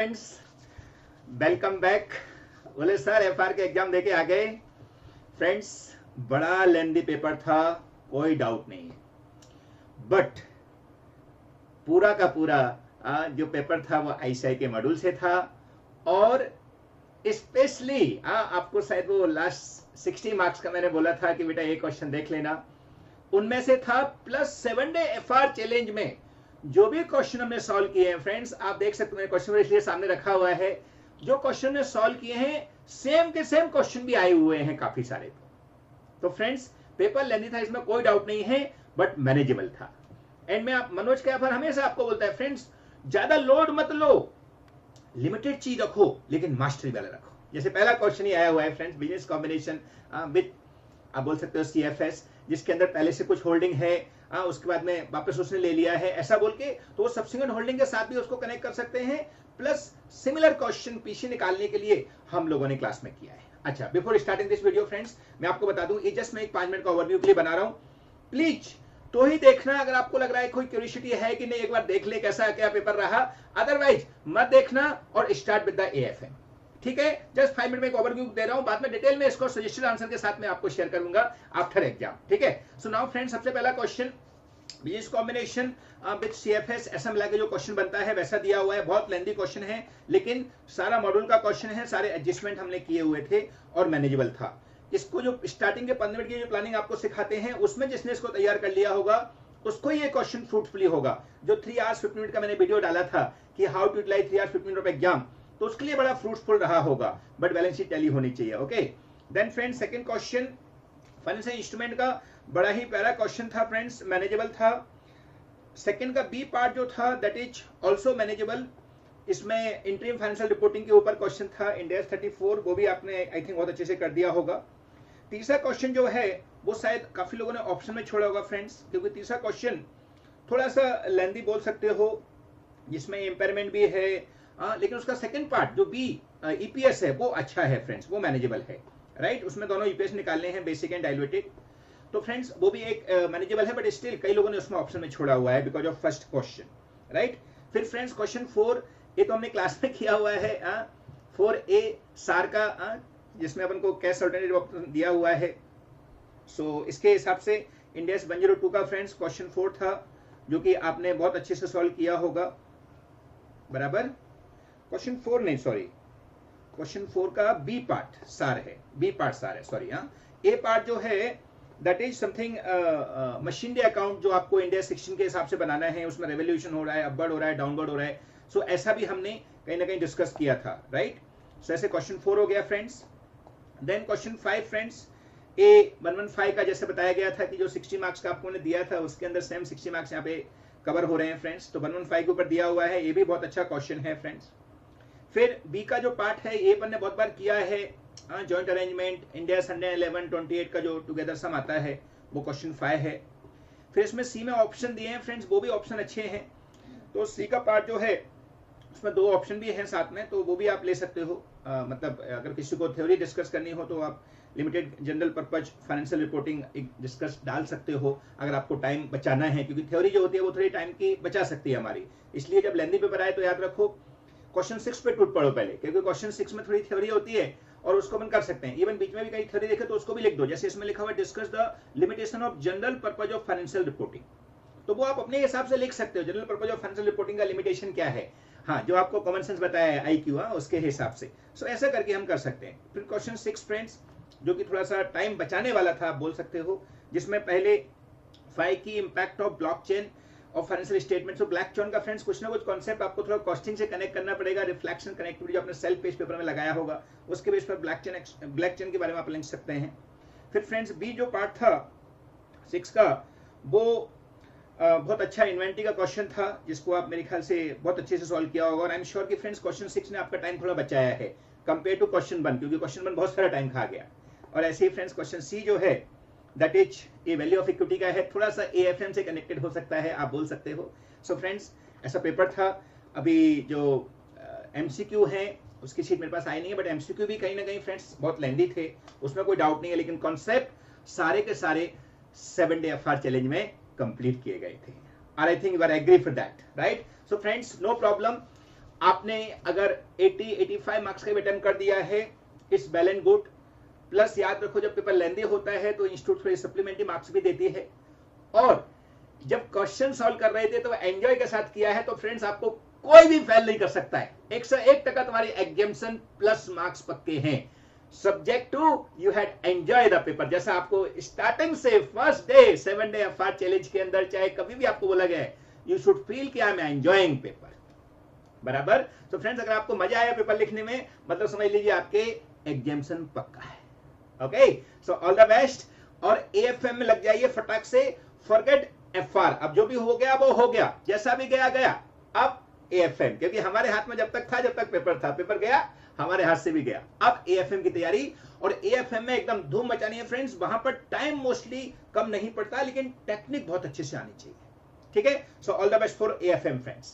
Friends welcome back. बोले sir FR के exam देके आ गए। फ्रेंड्स बड़ा लेंदी पेपर था, कोई डाउट नहीं है, बट पूरा का पूरा जो पेपर था वो आईसीआई के मॉड्यूल से था और स्पेशली आपको शायद वो लास्ट 60 मार्क्स का मैंने बोला था कि बेटा एक क्वेश्चन देख लेना, उनमें से था। प्लस 7 डे एफआर चैलेंज में जो भी क्वेश्चन हमने सॉल्व किए हैं फ्रेंड्स, आप देख सकते हैं क्वेश्चन इसलिए सामने रखा हुआ है। जो क्वेश्चन ने सॉल्व किए हैं सेम के सेम क्वेश्चन भी आए हुए हैं काफी सारे। तो फ्रेंड्स पेपर लेंदी था, इसमें कोई डाउट नहीं है, बट मैनेजेबल था। एंड में आप मनोज के एफआर हमेशा आपको बोलता है फ्रेंड्स ज्यादा लोड मत लो, लिमिटेड चीज रखो लेकिन मास्टरी वाला रखो। जैसे पहला क्वेश्चन ही आया हुआ है फ्रेंड्स, बिजनेस कॉम्बिनेशन विद आप बोल सकते हो सीएफएस, जिसके अंदर पहले से कुछ होल्डिंग है, उसके बाद में वापस उसने ले लिया है, ऐसा बोल के तो वो सब्सिक्वेंट होल्डिंग के साथ भी उसको कनेक्ट कर सकते हैं। प्लस सिमिलर क्वेश्चन पीछे निकालने के लिए हम लोगों ने क्लास में किया है। अच्छा, before starting this video friends, मैं आपको बता दूं, ये जस्ट मैं एक 5 मिनट का ओवरव्यू के लिए बना रहा हूं। प्लीज तो ही देखना, अगर आपको लग रहा है कोई क्यूरियोसिटी है कि नहीं, एक बार देख ले कैसा क्या पेपर रहा, अदरवाइज मत देखना और स्टार्ट विद द एएफएम। ठीक है, जस्ट 5 मिनट में एक ओवरव्यू दे रहा हूं, बाद में डिटेल में इसको सजेस्टेड आंसर के साथ में आपको शेयर करूंगा आफ्टर एग्जाम। ठीक है, सो नाउ फ्रेंड्स, सबसे पहला question business combination with CFS ऐसा मिला के जो क्वेश्चन बनता है वैसा दिया हुआ है। बहुत लेंथी क्वेश्चन है लेकिन सारा मॉड्यूल का क्वेश्चन है, सारे एडजस्टमेंट हमने किए हुए थे और मैनेजेबल था। इसको जो स्टार्टिंग के 15 मिनट की जो प्लानिंग आपको सिखाते हैं उसमें जिसने इसको तैयार कर लिया होगा उसको ये क्वेश्चन फ्रूटफुली होगा। जो 3 आवर्स 50 मिनट का मैंने वीडियो डाला था कि how to utilise 3 hours 50 minute of exam, तो उसके लिए बड़ा फ्रूटफुल रहा होगा, बट बैलेंस शीट टैली होनी चाहिए। Okay, then friends second question financial instrument का बड़ा ही प्यारा क्वेश्चन था फ्रेंड्स, मैनेजेबल था। सेकंड का बी पार्ट जो था दैट इज आल्सो मैनेजेबल। इसमें इंटरिम फाइनेंशियल रिपोर्टिंग के ऊपर क्वेश्चन था, इंड AS 34, वो भी आपने आई थिंक बहुत अच्छे से कर दिया होगा। तीसरा क्वेश्चन जो है वो शायद काफी लोगों ने ऑप्शन में छोड़ा होगा फ्रेंड्स, क्योंकि तीसरा क्वेश्चन थोड़ा सा लेंदी बोल सकते हो, जिसमें इंपेयरमेंट भी है, लेकिन उसका सेकंड पार्ट जो बी ईपीएस है वो अच्छा है फ्रेंड्स, वो मैनेजेबल है। राइट, उसमें दोनों ईपीएस निकालने हैं, बेसिक एंड डाइल्यूटेड, तो फ्रेंड्स वो भी एक मैनेजेबल है, बट स्टिल कई लोगों ने उसमें ऑप्शन में छोड़ा हुआ है because of first question. Right, फिर फ्रेंड्स क्वेश्चन 4 ये तो हमने क्लास में किया हुआ है, 4A सार का, जिसमें अपन को कैश अल्टरनेटिव ऑप्शन दिया हुआ है। सो इसके हिसाब से इंड AS 102 का फ्रेंड्स क्वेश्चन 4 था, जो कि आपने बहुत अच्छे से सॉल्व किया होगा। बराबर, क्वेश्चन 4 नहीं, सॉरी, क्वेश्चन 4 का बी पार्ट सार है, बी पार्ट सार है, सॉरी। ए पार्ट जो है that is something machine day account, जो आपको इंड AS 16 के हिसाब से बनाना है, उसमें रेवोल्यूशन हो रहा है, अपवर्ड हो रहा है, डाउनवर्ड हो रहा है। सो ऐसा भी हमने कहीं ना कहीं डिस्कस किया था। राइट, सो ऐसे क्वेश्चन 4 हो गया friends. Then question 5 friends, A115 का जैसे बताया गया था कि जो 60 मार्क्स का आपको ने दिया था उसके अंदर सेम 60 मार्क्स यहाँ पे कवर हो रहे हैं फ्रेंड्स, तो 115 के ऊपर दिया हुआ है, ये भी बहुत अच्छा क्वेश्चन है फ्रेंड्स। फिर बी का जो पार्ट है ये अपन ने बहुत बार किया है, जॉइंट अरेंजमेंट, इंड AS 111-28 का जो टुगेदर सम आता है वो क्वेश्चन 5 है। फिर इसमें सी में ऑप्शन दिए हैं फ्रेंड्स, वो भी ऑप्शन अच्छे हैं, तो सी का पार्ट जो है उसमें 2 ऑप्शन भी हैं साथ में, तो वो भी आप ले सकते हो। मतलब अगर किसी को थ्योरी डिस्कस करनी हो तो आप limited general purpose financial reporting discuss डाल सकते हो, अगर आपको टाइम बचाना है, क्योंकि थ्योरी जो होती है वो थोड़ी टाइम की बचा सकती है हमारी। इसलिए जब लेंदी पेपर आए तो याद रखो क्वेश्चन 6 पे टूट पड़ो पहले, क्योंकि क्वेश्चन 6 में थोड़ी थ्योरी होती है और उसको अपन कर सकते हैं। इवन बीच में भी कहीं थ्योरी देखे तो उसको भी लिख दो, जैसे इसमें लिखा हुआ discuss the limitation of general purpose of financial reporting, तो वो आप अपने हिसाब से लिख सकते हो, general purpose of financial reporting का लिमिटेशन क्या है, जो आपको कॉमन सेंस बताया है IQ, उसके हिसाब से। सो ऐसा करके हम कर सकते हैं। फिर क्वेश्चन 6 फ्रेंड्स, जो कि थोड़ा सा टाइम बचाने वाला था आप बोल सकते हो, जिसमें पहले 5 की इंपैक्ट ऑफ ब्लॉकचेन और फाइनेंशियल स्टेटमेंट। सो ब्लैकचेन का फ्रेंड्स कुछ ना कुछ कॉन्सेप्ट आपको थोड़ा कॉस्टिंग से कनेक्ट करना पड़ेगा, रिफ्लेक्शन कनेक्टिविटी जो आपने सेल्फ पेज पेपर में लगाया होगा उसके बेस पर ब्लैकचेन के बारे में आप लिख सकते हैं। फिर फ्रेंड्स बी जो पार्ट था 6 का, वो बहुत अच्छा इन्वेंटरी का क्वेश्चन था, जिसको आप मेरे ख्याल से बहुत अच्छे से सॉल्व किया होगा, और आई एम श्योर कि फ्रेंड्स क्वेश्चन 6 ने आपका टाइम थोड़ा बचाया है कंपेयर टू क्वेश्चन 1, क्योंकि क्वेश्चन 1 बहुत सारा टाइम खा गया। और ऐसे ही फ्रेंड्स क्वेश्चन सी जो है that is a value of equity का है, थोड़ा सा AFM से कनेक्टेड हो सकता है, आप बोल सकते हो। सो फ्रेंड्स ऐसा पेपर था। अभी जो MCQ है उसकी शीट मेरे पास आई नहीं है, बट MCQ भी कहीं ना कहीं फ्रेंड्स बहुत लेंदी थे, उसमें कोई डाउट नहीं है, लेकिन कॉन्सेप्ट सारे के सारे 7 डे एफआर चैलेंज में कंप्लीट किए गए थे। और I think you are agree for that, right? So friends, no problem, आपने अगर 80-85 मार्क्स का अटेम्प्ट कर दिया है, it's well and good. Plus याद रखो जब पेपर लेंदी होता है तो इंस्टीट्यूट थोड़ी सप्लीमेंट्री मार्क्स भी देती है, और जब क्वेश्चन सॉल्व कर रहे थे तो एंजॉय के साथ किया है तो फ्रेंड्स आपको कोई भी फेल नहीं कर सकता है। 101% तुम्हारी एग्जामिनेशन प्लस मार्क्स पक्के हैं, subject to you had enjoy the paper. जैसा आपको स्टार्टिंग से first day 7 day FR challenge के अंदर चाहे कभी भी आपको बोला गया है, यू शुड फील कि आई एम एंजॉयिंग पेपर, बराबर। तो फ्रेंड्स अगर आपको मजा आया पेपर लिखने में, मतलब समझ लीजिए आपके एग्जामिनेशन पक्का है। Okay, so all the best, और AFM में लग जाइए फटाक से, फॉरगेट FR। अब जो भी हो गया वो हो गया, जैसा भी गया गया। अब AFM, क्योंकि हमारे हाथ में जब तक था, जब तक पेपर था, पेपर गया हमारे हाथ से भी गया। अब AFM की तैयारी, और AFM में एकदम धूम मचानी है फ्रेंड्स। वहां पर टाइम मोस्टली कम नहीं पड़ता, लेकिन टेक्निक बहुत अच्छे से आनी चाहिए, ठीक है। So all the best for AFM friends.